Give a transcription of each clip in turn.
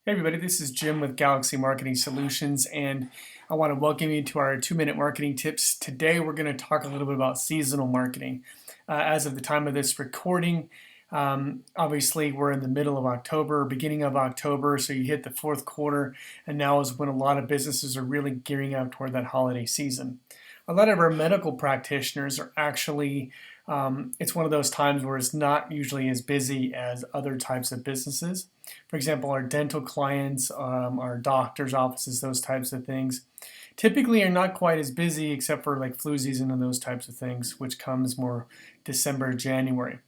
Hey everybody, this is Jim with Galaxy Marketing Solutions, and I want to welcome you to our 2-minute marketing tips. Today we're going to talk a little bit about seasonal marketing. As of the time of this recording, obviously we're in the middle of October, beginning of October, so you hit the fourth quarter, and now is when a lot of businesses are really gearing up toward that holiday season. A lot of our medical practitioners are actually it's one of those times where it's not usually as busy as other types of businesses. For example, our dental clients, our doctor's offices, those types of things, typically are not quite as busy except for like flu season and those types of things, which comes more December, January.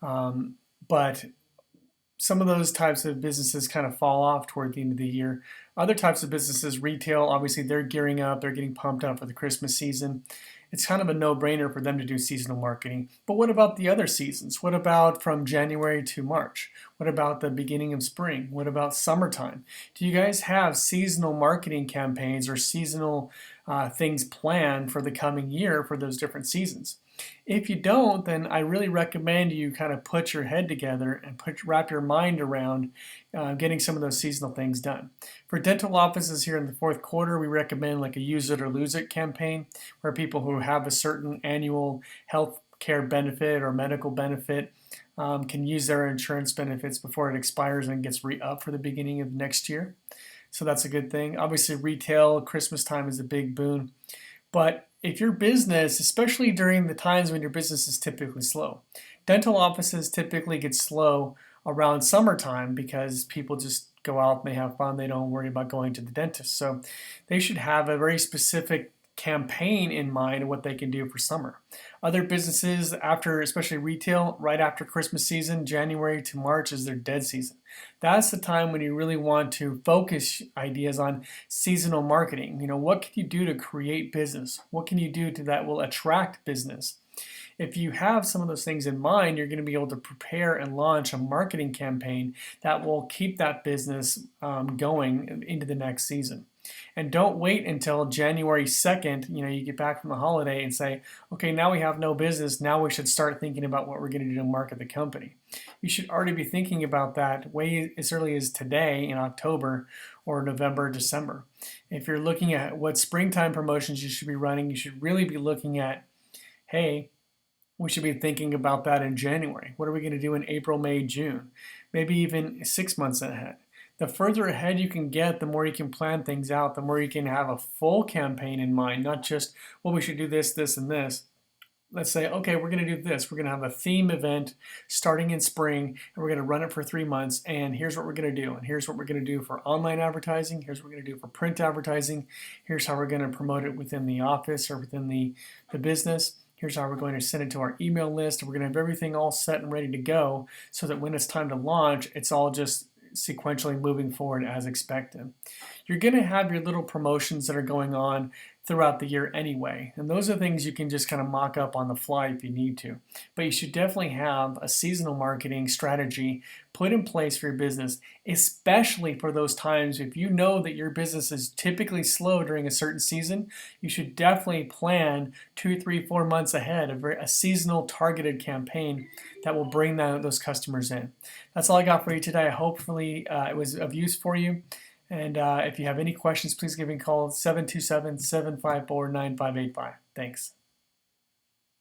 But some of those types of businesses kind of fall off toward the end of the year. Other types of businesses, retail, obviously they're gearing up, they're getting pumped up for the Christmas season. It's kind of a no-brainer for them to do seasonal marketing. But what about the other seasons? What about from January to March? What about the beginning of spring? What about summertime? Do you guys have seasonal marketing campaigns or seasonal things planned for the coming year for those different seasons? If you don't, then I really recommend you kind of put your head together and wrap your mind around getting some of those seasonal things done. For dental offices here in the fourth quarter, we recommend like a use it or lose it campaign where people who have a certain annual health care benefit or medical benefit can use their insurance benefits before it expires and gets re-up for the beginning of next year. So that's a good thing. Obviously, retail, Christmas time is a big boon. But if your business, especially during the times when your business is typically slow, dental offices typically get slow around summertime because people just go out and they have fun. They don't worry about going to the dentist. So they should have a very specific campaign in mind of what they can do for summer. Other businesses after, especially retail, right after Christmas season, January to March is their dead season. That's the time when you really want to focus ideas on seasonal marketing. What can you do to create business? What can you do that will attract business? If you have some of those things in mind, you're going to be able to prepare and launch a marketing campaign that will keep that business going into the next season. And don't wait until January 2nd, you get back from the holiday and say, okay, now we have no business. Now we should start thinking about what we're going to do to market the company. You should already be thinking about that way as early as today in October or November, December. If you're looking at what springtime promotions you should be running, you should really be looking at, hey, we should be thinking about that in January. What are we going to do in April, May, June? Maybe even 6 months ahead. The further ahead you can get, the more you can plan things out, the more you can have a full campaign in mind, not just, well, we should do this, this, and this. Let's say, okay, we're going to do this. We're going to have a theme event starting in spring, and we're going to run it for 3 months, and here's what we're going to do. And here's what we're going to do for online advertising. Here's what we're going to do for print advertising. Here's how we're going to promote it within the office or within the business. Here's how we're going to send it to our email list. We're going to have everything all set and ready to go so that when it's time to launch, it's all just sequentially moving forward as expected. You're going to have your little promotions that are going on throughout the year anyway, and those are things you can just kind of mock up on the fly if you need to. But you should definitely have a seasonal marketing strategy put in place for your business, especially for those times if you know that your business is typically slow during a certain season. You should definitely plan 2, 3, 4 months ahead a seasonal targeted campaign that will bring those customers in. That's all I got for you today. Hopefully it was of use for you. And if you have any questions, please give me a call 727-754-9585. Thanks.